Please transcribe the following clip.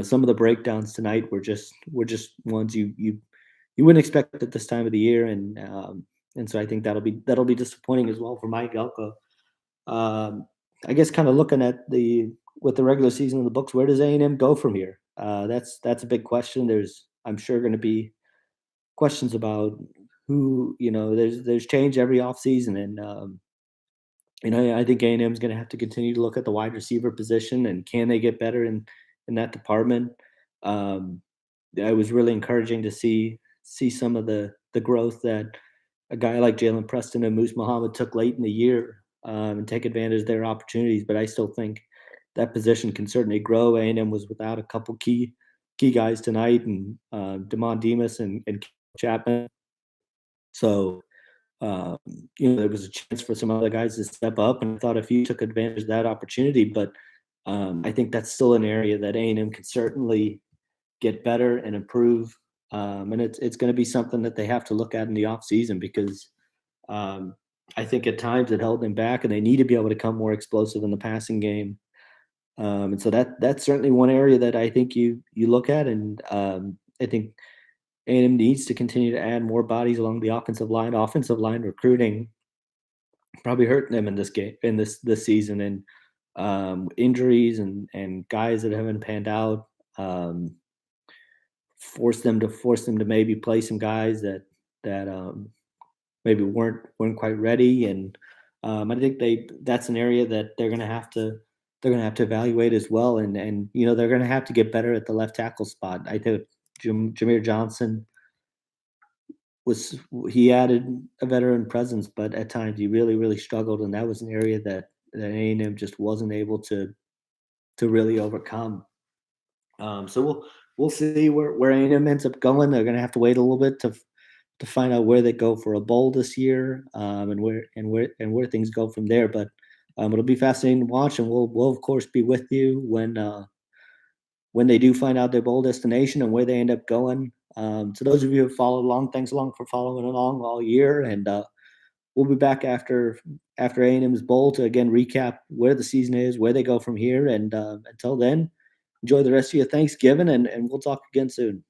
some of the breakdowns tonight were just ones you wouldn't expect at this time of the year, and so I think that'll be disappointing as well for Mike Elko. Um, I guess kind of looking at the with the regular season in the books, where does A&M go from here? That's a big question. I'm sure going to be questions about there's change every offseason, and I think A&M is going to have to continue to look at the wide receiver position and can they get better in that department. Um, it was really encouraging to see some of the growth that a guy like Jalen Preston and Moose Muhammad took late in the year, and take advantage of their opportunities. But I still think that position can certainly grow. A&M was without a couple key guys tonight, and Demond Demas and Chapman. So um, there was a chance for some other guys to step up, and I thought if you took advantage of that opportunity, but I think that's still an area that A&M can certainly get better and improve, and it's going to be something that they have to look at in the off season because um, I think at times it held them back, and they need to be able to become more explosive in the passing game. And so that's certainly one area that I think you look at, and I think A&M needs to continue to add more bodies along the offensive line. Offensive line recruiting probably hurting them in this game in this season, and injuries and guys that haven't panned out um, force them to maybe play some guys that maybe weren't quite ready, and I think that's an area that they're gonna have to evaluate as well, and they're gonna have to get better at the left tackle spot. I think Jameer Johnson was he added a veteran presence, but at times he really struggled, and that was an area that A&M just wasn't able to really overcome. So we'll see where A&M ends up going. They're gonna have to wait a little bit to find out where they go for a bowl this year, and where things go from there. But it'll be fascinating to watch, and we'll of course be with you when they do find out their bowl destination and where they end up going. To those of you who followed along, thanks along for following along all year, and we'll be back after A&M's bowl to again recap where the season is, where they go from here, and until then, enjoy the rest of your Thanksgiving, and we'll talk again soon.